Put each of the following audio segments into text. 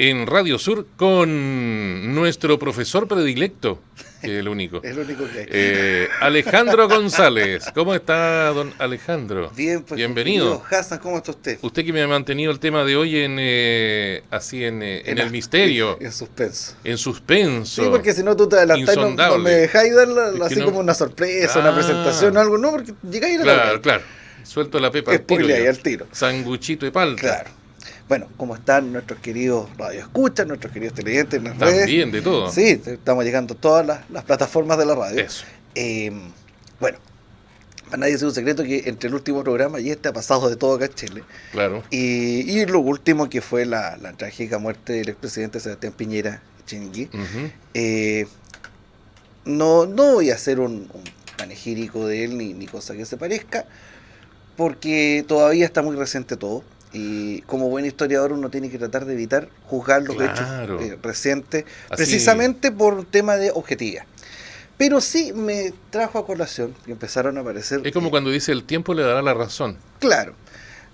en Radio Sur con nuestro profesor predilecto, que es el único. Es lo único que hay. Alejandro González. ¿Cómo está, don Alejandro? Bien, pues. Bienvenido. Hassan, ¿cómo está usted? Usted que me ha mantenido el tema de hoy en el misterio. En suspenso. En suspenso. Sí, porque si no tú te adelantás y no me dejáis darlo así como una sorpresa, una presentación o algo, no, porque llegáis a la Claro. Suelto la pepa al tiro. Sanguchito de palta. Claro. Bueno, ¿cómo están nuestros queridos radioescuchas, nuestros queridos televidentes en las También redes? de todo. Sí, estamos llegando a todas las plataformas de la radio. Eso. Bueno, para nadie es un secreto que entre el último programa y este ha pasado de todo acá en Chile. Claro. Y lo último que fue la trágica muerte del expresidente Sebastián Piñera Echenique. Uh-huh. No voy a hacer un panegírico de él ni cosa que se parezca, porque todavía está muy reciente todo. Y como buen historiador uno tiene que tratar de evitar juzgar los hechos recientes, precisamente por un tema de objetividad. Pero sí me trajo a colación que empezaron a aparecer... Es como cuando dice el tiempo le dará la razón. Claro,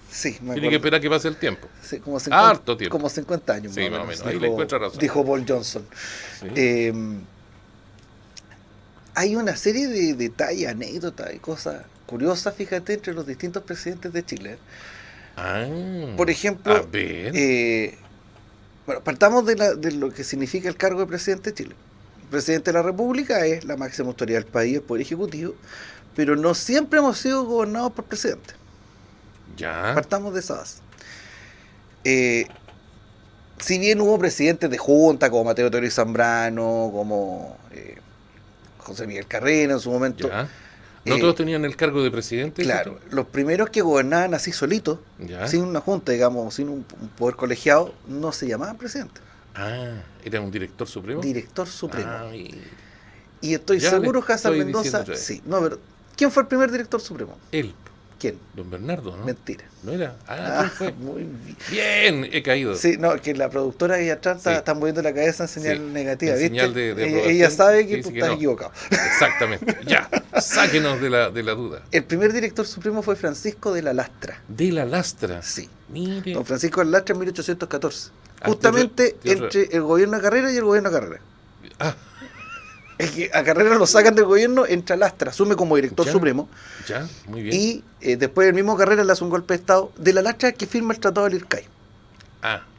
sí. Tiene que esperar que pase el tiempo. Sí, como 50, harto tiempo. Como 50 años sí, más o menos. Ahí le encuentra razón. Dijo Paul Johnson. Sí. Hay una serie de detalles, anécdotas y cosas curiosas, fíjate, entre los distintos presidentes de Chile. Por ejemplo, a ver. Bueno, partamos de lo que significa el cargo de presidente de Chile. El presidente de la República es la máxima autoridad del país, el poder ejecutivo, pero no siempre hemos sido gobernados por presidente. Ya. Partamos de esa base. Si bien hubo presidentes de junta como Mateo Toro y Zambrano, como José Miguel Carrera en su momento. Ya. ¿No todos tenían el cargo de presidente? Claro, los primeros que gobernaban así solitos, sin una junta, digamos, sin un poder colegiado, no se llamaban presidente. ¿Era un director supremo? Director supremo. Y estoy seguro, Hassan Mendoza, sí. No, pero ¿quién fue el primer director supremo? Él. ¿Quién? Don Bernardo, ¿no? Mentira. ¿No era? ¿Quién fue? Muy bien. Bien, he caído. Sí, no, que la productora ahí atrás está moviendo la cabeza en señal negativa, en ¿viste? Señal de ella sabe que tú estás no. equivocado. Exactamente. Ya, sáquenos de la duda. El primer director supremo fue Francisco de la Lastra. ¿De la Lastra? Sí. Mire. Don Francisco de la Lastra en 1814. Justamente entre el gobierno de Carrera y el gobierno de Carrera. Es que a Carrera lo sacan del gobierno, entra Lastra, asume como director supremo. Ya, muy bien. Y después el mismo Carrera le hace un golpe de Estado. De la Lastra que firma el Tratado del Ircay.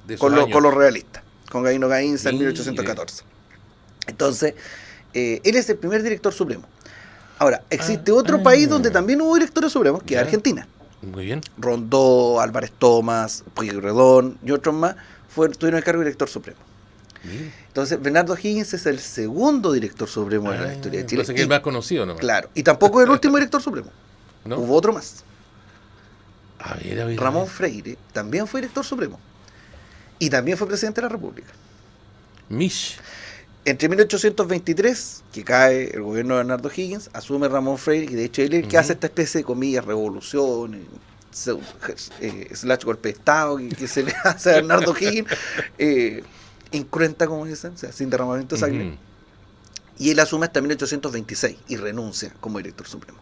De esos con los realistas. Con Gabino Gainza en 1814. Entonces, él es el primer director supremo. Ahora, existe otro país donde también hubo directores supremos, que es Argentina. Muy bien. Rondó, Álvarez Thomas, Pueyrredón y otros más tuvieron el cargo de director supremo. Bien. Entonces, Bernardo Higgins es el segundo director supremo de la historia de Chile. Parece que es el más conocido, ¿no? Claro, y tampoco es el último director supremo. ¿No? Hubo otro más. A ver. Ramón Freire también fue director supremo. Y también fue presidente de la República. Entre 1823, que cae el gobierno de Bernardo Higgins, asume Ramón Freire, y de hecho él es el que hace esta especie de, comillas, revolución, / golpe de Estado, que se le hace a Bernardo Higgins, incruenta, como dicen, o sea, sin derramamiento de sangre. Y él asume hasta 1826 y renuncia como director supremo.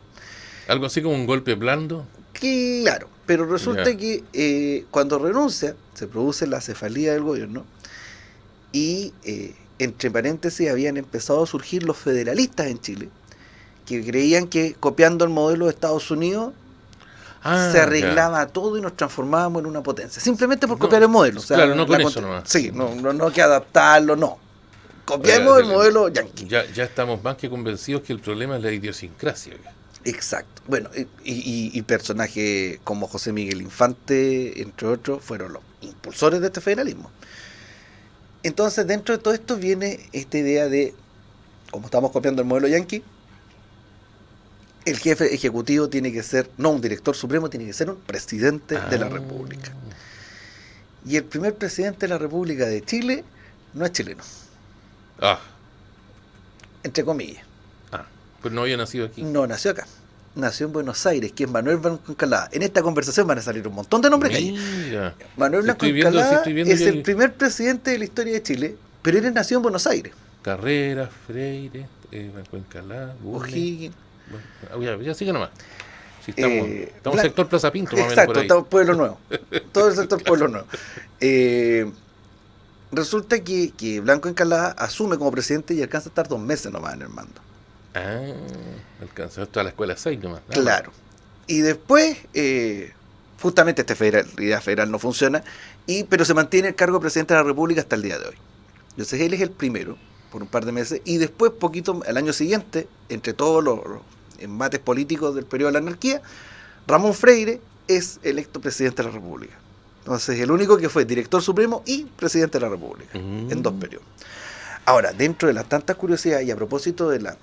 ¿Algo así como un golpe blando? Claro, pero resulta que cuando renuncia, se produce la cefalía del gobierno y, entre paréntesis, habían empezado a surgir los federalistas en Chile, que creían que copiando el modelo de Estados Unidos se arreglaba todo y nos transformábamos en una potencia. Simplemente por copiar el modelo. O sea, claro, no con eso nomás. Sí, no que adaptarlo, no. Copiamos el modelo yanqui. Ya estamos más que convencidos que el problema es la idiosincrasia. Exacto. Bueno, y personajes como José Miguel Infante, entre otros, fueron los impulsores de este federalismo. Entonces, dentro de todo esto viene esta idea de, como estamos copiando el modelo yanqui, el jefe ejecutivo tiene que ser, no un director supremo, tiene que ser un presidente de la República. Y el primer presidente de la República de Chile no es chileno. Entre comillas. Pues no había nacido aquí. No nació acá. Nació en Buenos Aires, que es Manuel Blanco Encalada. En esta conversación van a salir un montón de nombres que hay. Manuel Blanco Encalada es el primer presidente de la historia de Chile, pero él nació en Buenos Aires. Carrera, Freire, Blanco Encalada, O'Higgins. Bueno, ya sigue nomás. Si estamos en sector Plaza Pinto, más o menos. Exacto, estamos Pueblo Nuevo. Todo el sector Pueblo Nuevo. resulta que Blanco Encalada asume como presidente y alcanza a estar 2 meses nomás en el mando. Ah, alcanzó hasta la escuela 6 nomás. Claro. Y después, justamente esta idea federal no funciona, pero se mantiene el cargo de presidente de la República hasta el día de hoy. Entonces él es el primero, por un par de meses, y después, poquito, al año siguiente, entre todos los embates políticos del periodo de la anarquía, Ramón Freire es electo presidente de la República. Entonces, el único que fue director supremo y presidente de la República, en 2 periodos. Ahora, dentro de las tantas curiosidades, y a propósito de la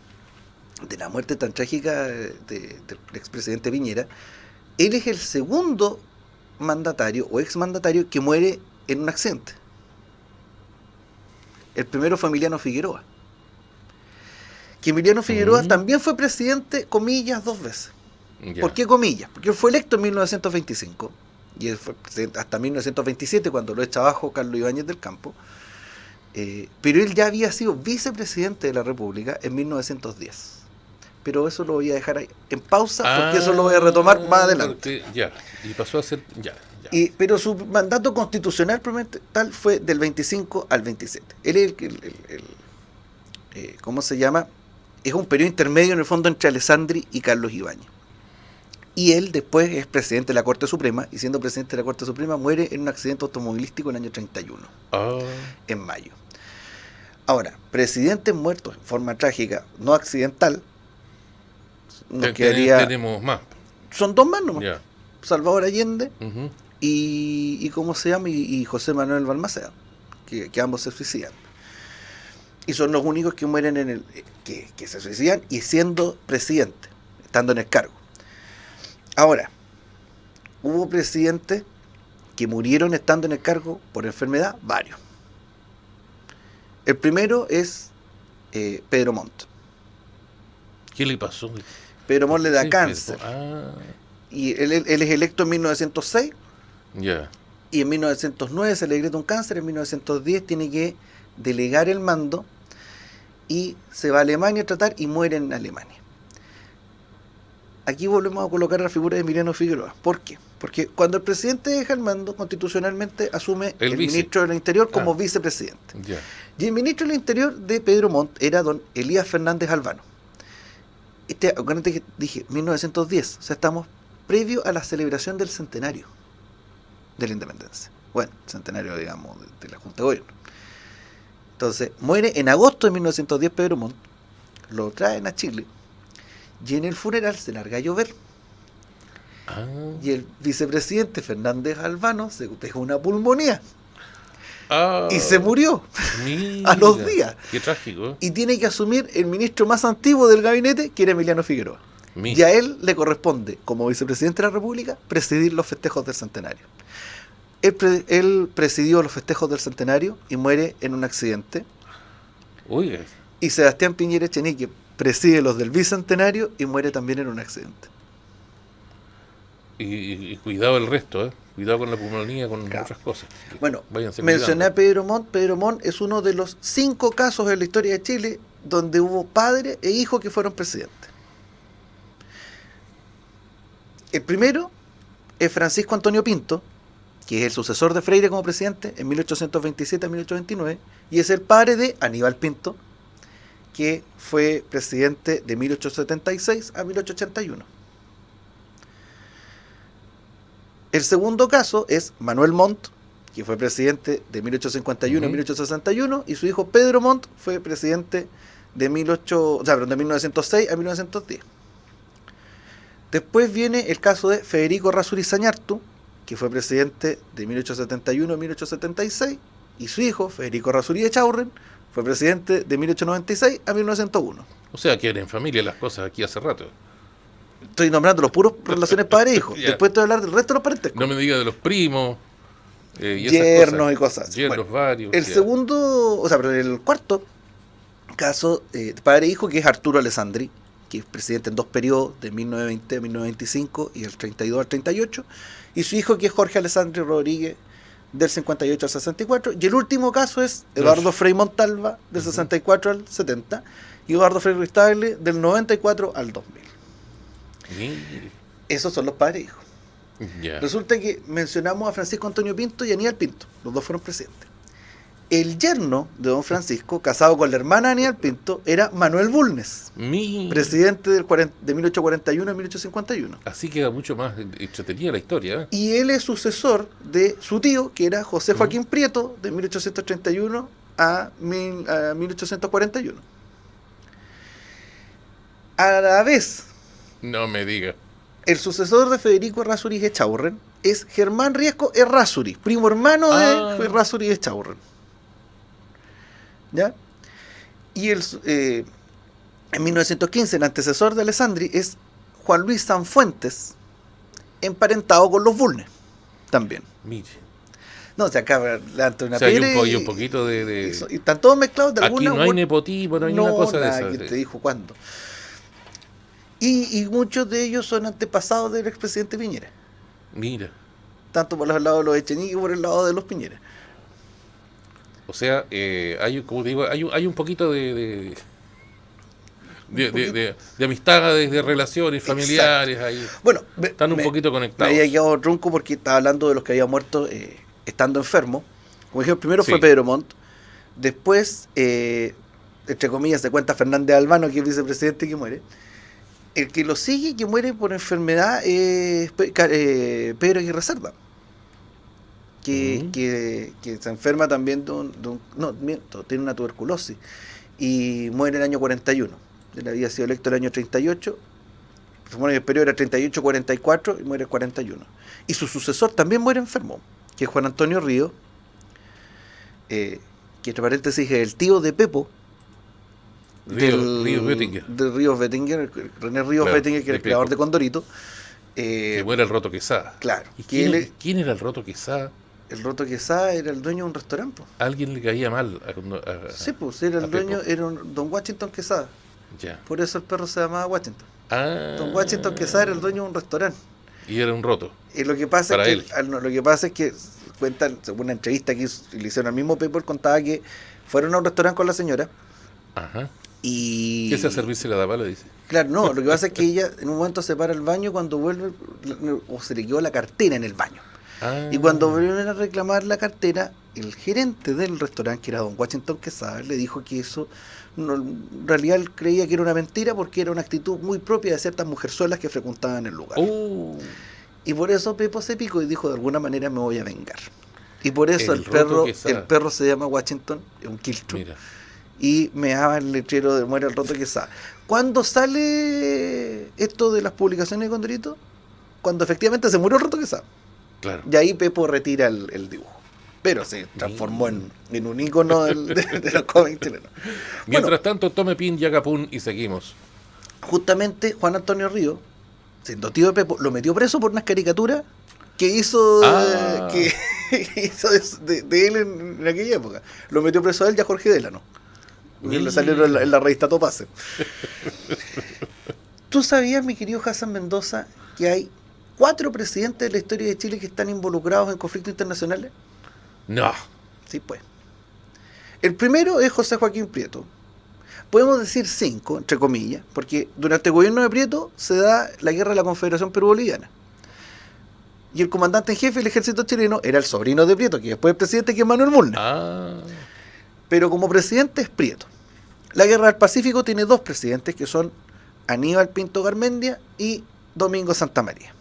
muerte tan trágica del expresidente Piñera, él es el segundo mandatario o exmandatario que muere en un accidente. El primero fue Emiliano Figueroa. Que Emiliano Figueroa también fue presidente, comillas, 2 veces. Ya. ¿Por qué comillas? Porque él fue electo en 1925 y él fue presidente hasta 1927 cuando lo echa abajo Carlos Ibáñez del Campo. Pero él ya había sido vicepresidente de la República en 1910. Pero eso lo voy a dejar ahí en pausa porque eso lo voy a retomar más adelante. Ya, y pasó a ser... Ya. Pero su mandato constitucional tal fue del 25 al 27. Él es ¿cómo se llama? Es un periodo intermedio en el fondo entre Alessandri y Carlos Ibáñez. Y él después es presidente de la Corte Suprema, y siendo presidente de la Corte Suprema muere en un accidente automovilístico en el año 31, en mayo. Ahora, presidentes muertos en forma trágica, no accidental, nos quedaría... Tenemos más. Son 2 más nomás. Ya. Salvador Allende y ¿cómo se llama? Y José Manuel Balmaceda, que ambos se suicidan. Y son los únicos que mueren que se suicidan y siendo presidente, estando en el cargo. Ahora, hubo presidentes que murieron estando en el cargo por enfermedad, varios. El primero es Pedro Montt. ¿Qué le pasó? Pedro Montt le da cáncer. Y él es electo en 1906. Ya. Y en 1909 se le decreta un cáncer. En 1910 tiene que delegar el mando y se va a Alemania a tratar y muere en Alemania. Aquí volvemos a colocar la figura de Emiliano Figueroa. ¿Por qué? Porque cuando el presidente deja el mando, constitucionalmente asume el ministro del Interior como vicepresidente. Ya. Y el ministro del Interior de Pedro Montt era don Elías Fernández Albano. Acuérdate que dije 1910, o sea, estamos previo a la celebración del centenario de la independencia. Bueno, centenario, digamos, de la Junta de Gobierno. Entonces, muere en agosto de 1910 Pedro Montt, lo traen a Chile, y en el funeral se larga a llover. Y el vicepresidente Fernández Albano se dejó una pulmonía. Y se murió a los días. Qué trágico. Y tiene que asumir el ministro más antiguo del gabinete, que era Emiliano Figueroa. Y a él le corresponde, como vicepresidente de la República, presidir los festejos del centenario. Él presidió los festejos del centenario y muere en un accidente. Uy. Y Sebastián Piñera Echenique preside los del bicentenario y muere también en un accidente. Y cuidado el resto, cuidado con la pulmonía, con otras cosas. Bueno, mencioné a Pedro Montt. Pedro Montt es uno de los 5 casos en la historia de Chile donde hubo padre e hijo que fueron presidentes. El primero es Francisco Antonio Pinto, que es el sucesor de Freire como presidente en 1827 a 1829, y es el padre de Aníbal Pinto, que fue presidente de 1876 a 1881. El segundo caso es Manuel Montt, que fue presidente de 1851 a 1861, y su hijo Pedro Montt fue presidente de 1906 a 1910. Después viene el caso de Federico Errázuriz Zañartu, que fue presidente de 1871 a 1876, y su hijo, Federico Errázuriz Echaurren, fue presidente de 1896 a 1901. O sea, que eran en familia las cosas aquí hace rato. Estoy nombrando los puros relaciones padre-hijo. Después te voy a hablar del resto de los parentescos. No me digas de los primos, yernos y cosas así. Yernos varios. El segundo, pero el cuarto caso de padre-hijo, que es Arturo Alessandri, que es presidente en 2 periodos, de 1920 a 1925 y el 32 al 38, y su hijo, que es Jorge Alessandri Rodríguez, del 58 al 64, y el último caso es Eduardo Frei Montalva, del 64 al 70, y Eduardo Frei Ruiz-Tagle, del 94 al 2000. Esos son los padres e hijos. Resulta que mencionamos a Francisco Antonio Pinto y a Aníbal Pinto, los dos fueron presidentes. El yerno de don Francisco, casado con la hermana de Aníbal Pinto, era Manuel Bulnes, presidente de 1841 a 1851. Así queda mucho más entretenida la historia, ¿eh? Y él es sucesor de su tío, que era José Joaquín Prieto, de 1831 a 1841. A la vez, No me diga. el sucesor de Federico Errázuriz Echaurren es Germán Riesco Errázuriz, primo hermano de Errázuriz Echaurren. ¿Ya? Y en 1915, el antecesor de Alessandri es Juan Luis Sanfuentes, emparentado con los Bulnes, también. Mire. No, se acaba delante una Hay piedra un poquito de... y están todos mezclados de Aquí alguna... no hay nepotismo, no hay ninguna cosa de esa. ¿Quién te dijo cuándo? Y muchos de ellos son antepasados del expresidente Piñera. Mira. Tanto por el lado de los Echenique como por el lado de los Piñera. O sea, como te digo, hay un poquito de amistad, de relaciones familiares ahí. Bueno, están un poquito conectados. Me había quedado trunco porque estaba hablando de los que habían muerto estando enfermo. Como dije, primero Sí. fue Pedro Montt, después, entre comillas, se cuenta Fernández Albano, que es vicepresidente, que muere. El que lo sigue, que muere por enfermedad, es Pedro Aguirre Cerda, que se enferma también no, miento, tiene una tuberculosis y muere en el año 41. Él había sido electo en el año 38, se supone que el periodo era 38-44 y muere en 41. Y su sucesor también muere enfermo, que es Juan Antonio Ríos, que entre paréntesis es el tío de Pepo, Ríos Bettinger. de Ríos Bettinger, René Ríos Bettinger, que era el creador de Condorito. Que muere el Roto Quesada. Claro. ¿Y quién era el Roto Quesada? El Roto Quesada era el dueño de un restaurante. Alguien le caía mal Sí, pues era el dueño, era don Washington Quesada. Ya. Por eso el perro se llamaba Washington. Ah. Don Washington Quesada era el dueño de un restaurante. Y era un roto. Y lo que pasa Para es que lo que pasa es que cuentan, según una entrevista que le hicieron al mismo Pepo, él contaba que fueron a un restaurante con la señora. Ajá. Y ¿Qué se servirse la dama? Le dice. claro, no, lo que pasa es que ella en un momento se para al baño, cuando vuelve, o se le quedó la cartera en el baño. Ah. Y cuando volvieron a reclamar la cartera, el gerente del restaurante, que era don Washington Quesada, le dijo que eso, en realidad él creía que era una mentira porque era una actitud muy propia de ciertas mujerzuelas que frecuentaban el lugar. Y por eso Pepo se picó y dijo, de alguna manera me voy a vengar. Y por eso el perro se llama Washington, es un quiltro. Mira. Y me daba el letrero de muere el Roto Quesada. ¿Cuándo sale esto de las publicaciones de Condorito? Cuando efectivamente se murió el Roto Quesada. Claro. Y ahí Pepo retira el dibujo. Pero se transformó en un ícono de los cómics chilenos. Mientras tanto, tome pin y haga pun y seguimos. Justamente Juan Antonio Ríos, siendo tío de Pepo, lo metió preso por unas caricaturas que hizo, que hizo de él en aquella época. Lo metió preso a él y a Jorge Delano. Le salieron en la revista Topase. ¿Tú sabías, mi querido Hassan Mendoza, que hay 4 presidentes de la historia de Chile que están involucrados en conflictos internacionales? No. Sí, pues. El primero es José Joaquín Prieto. Podemos decir 5, entre comillas, porque durante el gobierno de Prieto se da la guerra de la Confederación Perú-Boliviana. Y el comandante en jefe del ejército chileno era el sobrino de Prieto, que después es presidente, que es Manuel Bulnes. Pero como presidente es Prieto. La guerra del Pacífico tiene 2 presidentes, que son Aníbal Pinto Garmendia y Domingo Santa María.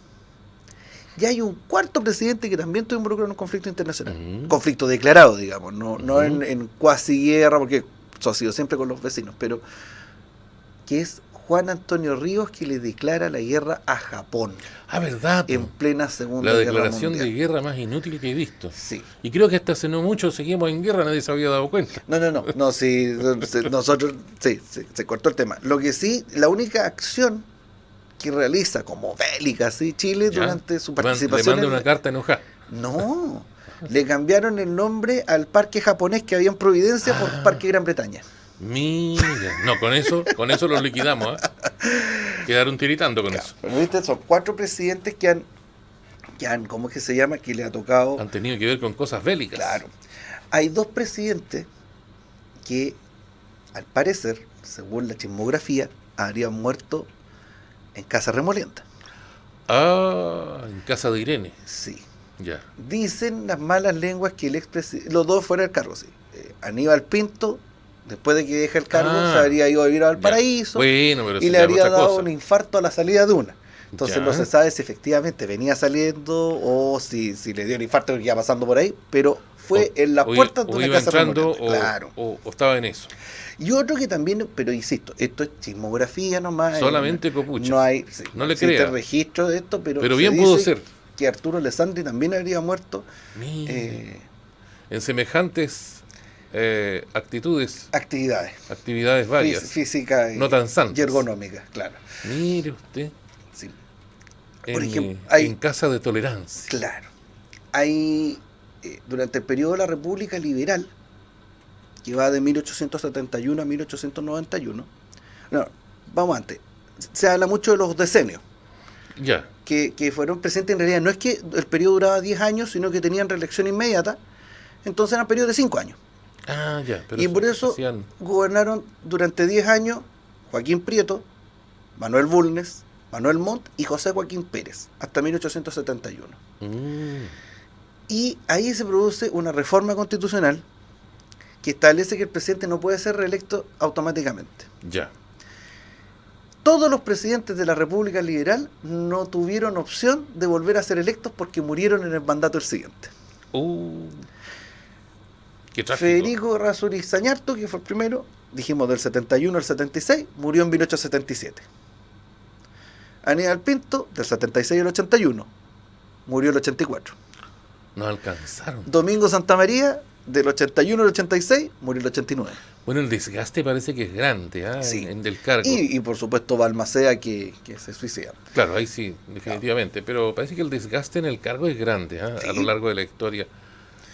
Y hay un 4º presidente que también estuvo involucrado en un conflicto internacional. Conflicto declarado, digamos, no en cuasi guerra, porque eso ha sido siempre con los vecinos, pero que es Juan Antonio Ríos, que le declara la guerra a Japón. ¿Verdad? En plena Segunda La Guerra declaración Mundial. de guerra más inútil que he visto. Sí. Y creo que hasta hace no mucho seguimos en guerra, nadie se había dado cuenta. No, sí, nosotros, sí, se cortó el tema. Lo que sí, la única acción que realiza como bélica, ¿sí? Chile, durante su participación. Le manda una carta enojada. No, le cambiaron el nombre al parque japonés que había en Providencia por Parque Gran Bretaña. Mira, no, con eso los liquidamos, ¿eh? Quedaron tiritando con eso. Pero viste, son 4 presidentes que han, ¿cómo es que se llama? Que le ha tocado. Han tenido que ver con cosas bélicas. Claro. Hay 2 presidentes que, al parecer, según la chismografía, habrían muerto en Casa Remolienta. En casa de Irene. Sí. Ya. Dicen las malas lenguas que los dos fuera del cargo, sí. Aníbal Pinto, después de que deja el cargo, se habría ido a vivir a Valparaíso, bueno, pero y le habría dado un infarto a la salida de una. Entonces no se sabe si efectivamente venía saliendo o si le dio el infarto que iba pasando por ahí, pero fue en las puertas de una iba casa entrando claro. o estaba en eso. Y otro que también, pero insisto, esto es chismografía nomás. Solamente copucha. No hay, no le existe registro de esto, pero bien pudo ser. Que Arturo Alessandri también habría muerto. En semejantes actitudes. Actividades varias. Físicas no tan santas. Y ergonómicas, claro. Mire usted. Sí. Por ejemplo, en casa de tolerancia. Claro. Hay, durante el periodo de la República Liberal, que va de 1871 a 1891, no, vamos antes, se habla mucho de los decenios. Ya. Que fueron presentes en realidad. No es que el periodo duraba 10 años, sino que tenían reelección inmediata, entonces eran periodos de 5 años. Pero y por eso gobernaron durante 10 años Joaquín Prieto, Manuel Bulnes, Manuel Montt y José Joaquín Pérez, hasta 1871. Y ahí se produce una reforma constitucional que establece que el presidente no puede ser reelecto automáticamente. Ya. Todos los presidentes de la República Liberal no tuvieron opción de volver a ser electos porque murieron en el mandato el siguiente. Qué trágico. Federico Errázuriz Zañartu, que fue el primero, dijimos del 71 al 76, murió en 1877. Aníbal Pinto, del 76 al 81, murió el 84. No alcanzaron. Domingo Santamaría, del 81 al 86, murió el 89. Bueno, el desgaste parece que es grande, sí. en del cargo. Y por supuesto Balmaceda que se suicida. Claro, ahí sí, definitivamente. Pero parece que el desgaste en el cargo es grande, sí. A lo largo de la historia.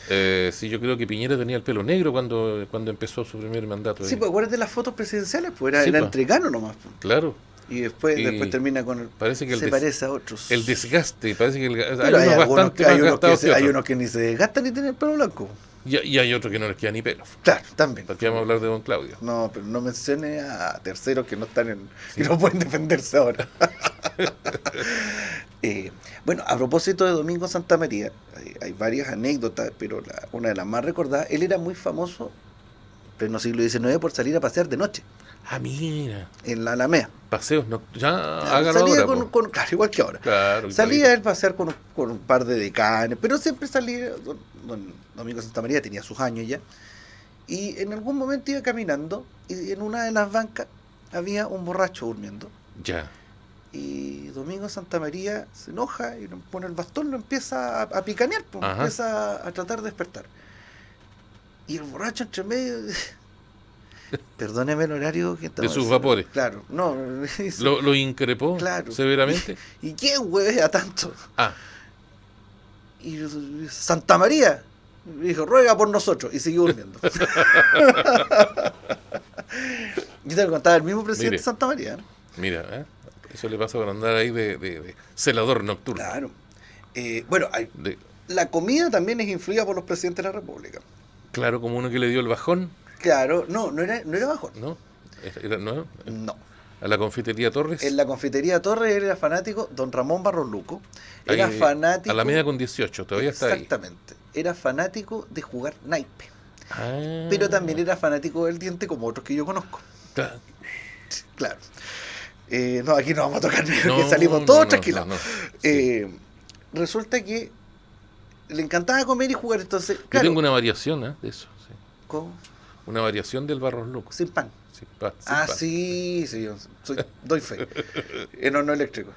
Sí, yo creo que Piñera tenía el pelo negro cuando empezó su primer mandato. Sí, pues acuérdate las fotos presidenciales, pues era entregano nomás. Pues. Claro. Y después termina con el... Parece que parece a otros. El desgaste, parece que hay unos que ni se desgastan ni tienen el pelo blanco. Y hay otros que no les queda ni pelo. Claro, también. Porque vamos a hablar de don Claudio. No, pero no mencione a terceros que no están que no pueden defenderse ahora. Bueno, a propósito de Domingo Santamaría, hay varias anécdotas, pero una de las más recordadas, él era muy famoso en pleno siglo XIX por salir a pasear de noche. Mira. En la Alameda. Paseos hágalo salía ahora. Claro, igual que ahora. Claro, salía él a pasear con un par de decanes, pero siempre salía. Don Domingo Santamaría tenía sus años ya. Y en algún momento iba caminando y en una de las bancas había un borracho durmiendo. Ya. Y Domingo Santamaría se enoja y pone el bastón, lo empieza a picanear, empieza a tratar de despertar. Y el borracho entre medio... Perdóneme el horario que de sus vapores. Claro, no. Lo increpó severamente. ¿Y quién huevea tanto? Y Santa María dijo, ruega por nosotros, y siguió durmiendo. Yo te lo contaba el mismo presidente de Santa María. Mira, eso le pasa por andar ahí de celador nocturno. Claro. Bueno, la comida también es influida por los presidentes de la República. Claro, como uno que le dio el bajón. Claro, no era bajón. ¿No? No. ¿A la confitería Torres? En la confitería Torres él era fanático, don Ramón Barros Luco. Era fanático. A la media con 18, todavía está ahí. Exactamente. Era fanático de jugar naipe. Pero también era fanático del diente, como otros que yo conozco. Claro. No, aquí no vamos a tocar que salimos todos tranquilos. Resulta que le encantaba comer y jugar, entonces... Yo tengo una variación de eso. Sí. ¿Cómo? Una variación del Barros Luco. Sin pan. Sin pan. Sí, yo doy fe. En horno eléctrico.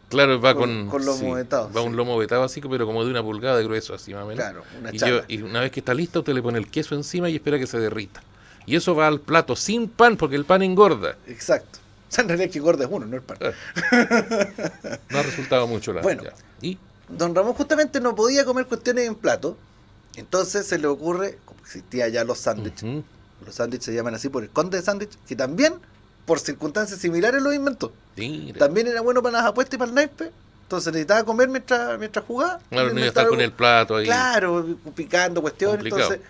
Claro, va con lomo vetado. Va un lomo vetado así, pero como de 1 pulgada de grueso, así más o menos. Claro, una chala. Y una vez que está lista, usted le pone el queso encima y espera que se derrita. Y eso va al plato sin pan, porque el pan engorda. Exacto. O sea, en realidad que engorda es uno, no el pan. No ha resultado mucho la... Bueno, ¿y? Don Ramón justamente no podía comer cuestiones en plato, entonces se le ocurre, como existía ya los sándwiches, los sándwiches se llaman así por el conde de sándwich, que también, por circunstancias similares, los inventó. Mira. También era bueno para las apuestas y para el naipe, entonces necesitaba comer mientras jugaba. Claro, no iba a estar con el plato ahí. Claro, picando cuestiones, complicado. Entonces,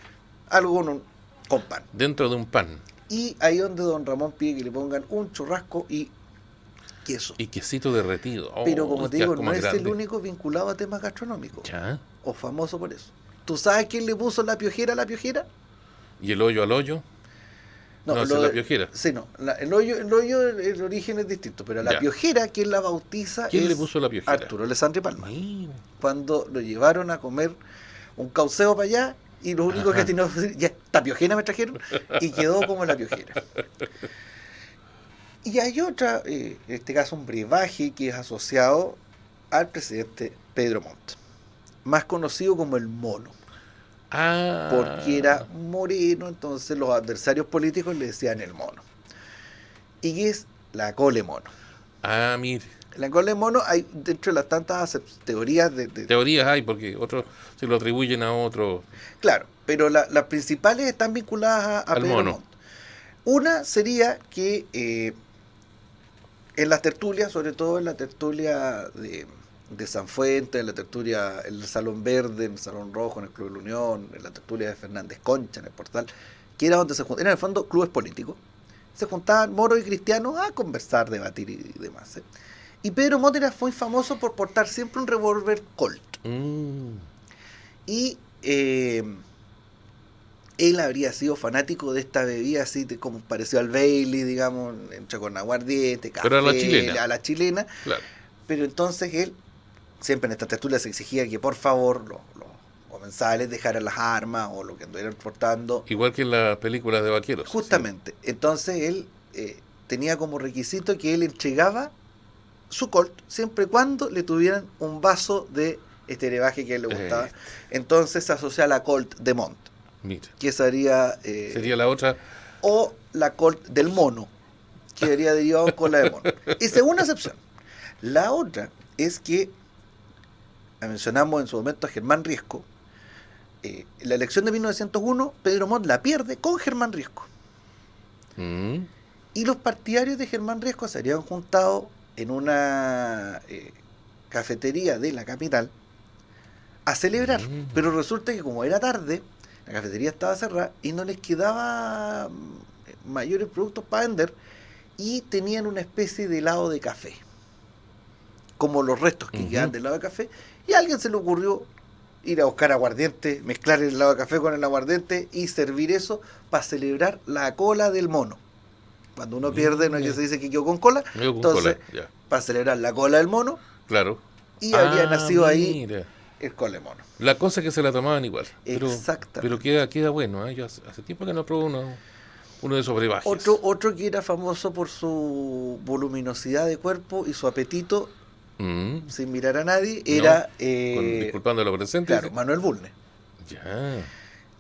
algo con pan. Dentro de un pan. Y ahí donde don Ramón pide que le pongan un churrasco y queso. Y quesito derretido. Pero como te qué digo, asco no más es grande. el único vinculado a temas gastronómicos. Ya. O famoso por eso. ¿Tú sabes quién le puso la piojera a la piojera? ¿Y el hoyo al hoyo? No, No, esa es la piojera. sí, no. El origen es distinto, pero la Ya. piojera, quien la bautiza ¿Quién es le puso la piojera? Arturo Alessandri Palma. Mira. Cuando lo llevaron a comer un cauceo para allá y lo único que Ajá. tenía que decir, ya, esta piojera me trajeron y quedó como la piojera. Y hay otra, en este caso un brebaje que es asociado al presidente Pedro Montt, más conocido como el Mono, porque era Ah. moreno, entonces los adversarios políticos le decían el Mono. Y que es la cole mono. Ah, mire. La cole mono, hay dentro de las tantas teorías Teorías hay porque otros se lo atribuyen a otro. claro, pero las principales están vinculadas a Al Pedro mono. Montt. Una sería que en las tertulias, sobre todo en la tertulia de Sanfuentes, en la tertulia en el Salón Verde, en el Salón Rojo, en el Club de la Unión, en la tertulia de Fernández Concha, en el Portal, que era donde se juntaban, en el fondo clubes políticos, se juntaban moros y cristianos a conversar, debatir y demás. Y Pedro Montt era muy famoso por portar siempre un revólver Colt. Y él habría sido fanático de esta bebida así como parecido al Bailey, digamos, entre con aguardiente, café, Pero a la chilena. Claro. Pero entonces él, siempre en esta tertulia se exigía que por favor los comensales dejaran las armas o lo que anduvieran portando. Igual que en las películas de vaqueros. Justamente. Sí. Entonces él tenía como requisito que él entregaba su Colt siempre y cuando le tuvieran un vaso de este brebaje que a él le gustaba. Entonces se asocia a la Colt de Montt. Mira. Que sería la otra. O la Colt del Mono, que sería derivado con la de Mono. Esa es una excepción. La otra es que mencionamos en su momento a Germán Riesco. La elección de 1901, Pedro Montt la pierde con Germán Riesco. Y los partidarios de Germán Riesco se habían juntado en una cafetería de la capital a celebrar. Pero resulta que como era tarde, la cafetería estaba cerrada y no les quedaba mayores productos para vender y tenían una especie de helado de café, como los restos que quedan del helado de café, y a alguien se le ocurrió ir a buscar aguardiente, mezclar el helado de café con el aguardiente y servir eso para celebrar la cola del mono. Cuando uno pierde, no es que se dice que quedó con cola, entonces para celebrar la cola del mono, claro, y habría nacido ahí el cole mono. La cosa es que se la tomaban igual. Exactamente. Pero queda bueno, ¿eh? Yo hace tiempo que no pruebo uno de esos brebajes. Otro que era famoso por su voluminosidad de cuerpo y su apetito, sin mirar a nadie, era... disculpando a los presentes. Claro, Manuel Bulnes. Ya.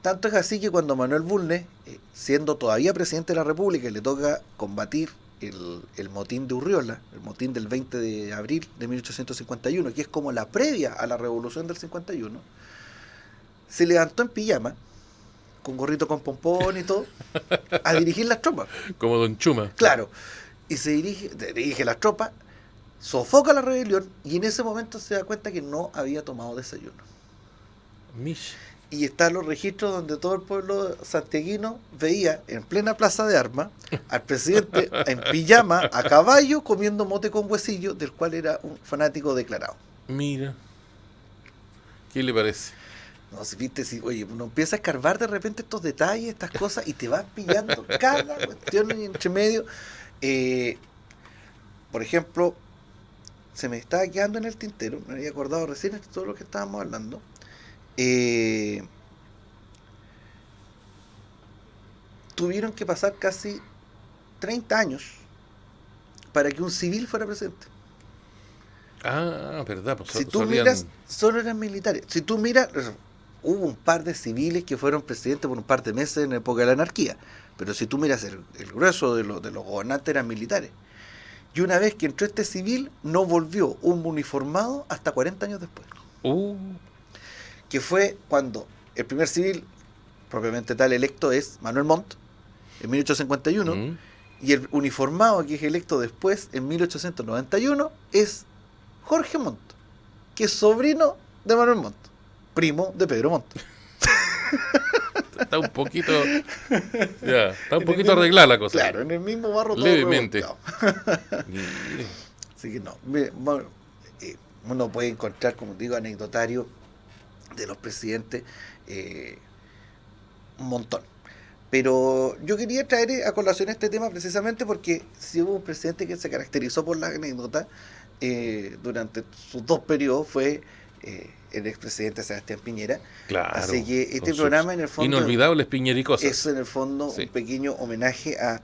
Tanto es así que cuando Manuel Bulnes, siendo todavía presidente de la República, le toca combatir el motín de Urriola, el motín del 20 de abril de 1851, que es como la previa a la revolución del 51, se levantó en pijama, con gorrito con pompón y todo, a dirigir las tropas. Como Don Chuma. Claro. Y se dirige las tropas, sofoca la rebelión y en ese momento se da cuenta que no había tomado desayuno. Mish. Y están los registros donde todo el pueblo santiaguino veía en plena plaza de armas al presidente en pijama, a caballo, comiendo mote con huesillo, del cual era un fanático declarado. Mira. ¿Qué le parece? No, si viste, oye, uno empieza a escarbar de repente estos detalles, estas cosas, y te vas pillando cada cuestión entre medio. Por ejemplo, se me estaba quedando en el tintero, me había acordado recién de todo lo que estábamos hablando. Tuvieron que pasar casi 30 años para que un civil fuera presidente. Ah, verdad. Pues si tú miras, solo eran militares. Si tú miras, hubo un par de civiles que fueron presidentes por un par de meses en la época de la anarquía, pero si tú miras el grueso de los gobernantes eran militares. Y una vez que entró este civil, no volvió un uniformado hasta 40 años después. Que fue cuando el primer civil, propiamente tal, electo es Manuel Montt, en 1851, y el uniformado que es electo después, en 1891, es Jorge Montt, que es sobrino de Manuel Montt, primo de Pedro Montt. Está un poquito... Ya, está un poquito arreglada la cosa. Claro, en el mismo barro todo levemente. Así que no. Uno puede encontrar, como digo, anecdotarios de los presidentes un montón. Pero yo quería traer a colación este tema precisamente porque si hubo un presidente que se caracterizó por las anécdotas durante sus 2 periodos fue el expresidente Sebastián Piñera. Claro. Así que este programa en el fondo inolvidables piñericosas. es en el fondo un pequeño homenaje a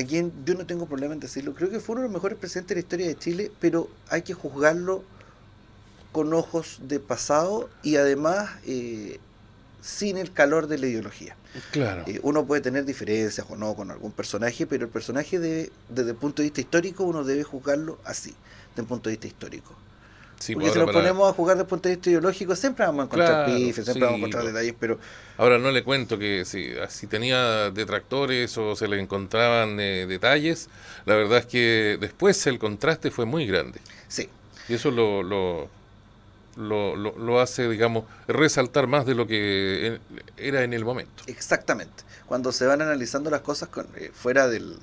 quien yo no tengo problema en decirlo. Creo que fue uno de los mejores presidentes de la historia de Chile, pero hay que juzgarlo con ojos de pasado y además sin el calor de la ideología. Claro. Uno puede tener diferencias o no con algún personaje, pero el personaje desde el punto de vista histórico uno debe juzgarlo así, desde el punto de vista histórico. Sí, porque si nos ponemos a jugar desde el punto de vista ideológico siempre vamos a encontrar pifes, siempre vamos a encontrar detalles, pero... Ahora no le cuento que si tenía detractores o se le encontraban detalles, la verdad es que después el contraste fue muy grande. Sí. Y eso lo hace, digamos, resaltar más de lo que era en el momento. Exactamente. Cuando se van analizando las cosas fuera del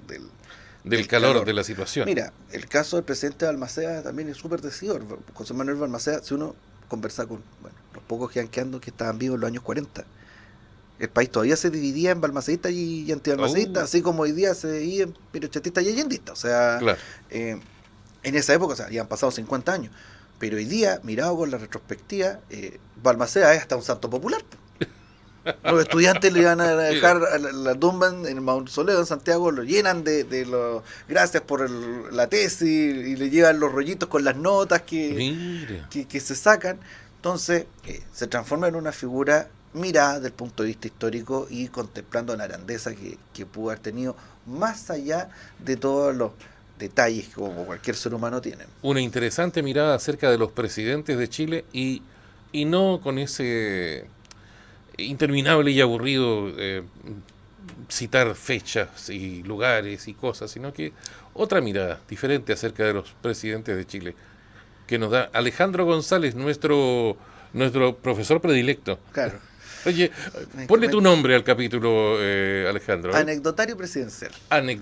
calor de la situación. Mira, el caso del presidente Balmaceda también es súper decidor. José Manuel Balmaceda, si uno conversa con los pocos que han quedado que estaban vivos en los años 40, el país todavía se dividía en balmacedistas y antibalmaceístas, así como hoy día se divide en pirochetistas y allendistas. O sea, claro. En esa época, o sea, ya han pasado 50 años. Pero hoy día, mirado con la retrospectiva, Balmaceda es hasta un santo popular. Los estudiantes le iban a dejar a la tumba en el mausoleo en Santiago, lo llenan de los gracias por la tesis y le llevan los rollitos con las notas que se sacan. Entonces se transforma en una figura mirada desde el punto de vista histórico y contemplando la grandeza que pudo haber tenido más allá de todos los detalles que como cualquier ser humano tiene. Una interesante mirada acerca de los presidentes de Chile y no con ese interminable y aburrido citar fechas y lugares y cosas, sino que otra mirada diferente acerca de los presidentes de Chile que nos da Alejandro González, nuestro profesor predilecto. Claro. Oye, ponle tu nombre al capítulo, Alejandro. Anecdotario presidencial.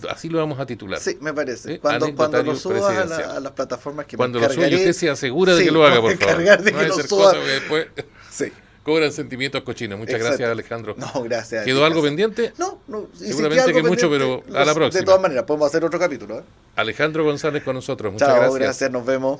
Así lo vamos a titular. Sí, me parece. Cuando lo subas a las plataformas que cuando me lo subas, usted se asegura de que lo haga, por favor. De que lo suba. Que después cobran sentimientos cochinos. Muchas gracias, Alejandro. No, gracias. ¿Quedó algo pendiente? No. Seguramente que mucho, pero a la próxima. De todas maneras, podemos hacer otro capítulo. Alejandro González con nosotros. Muchas Chao, gracias. Gracias, nos vemos.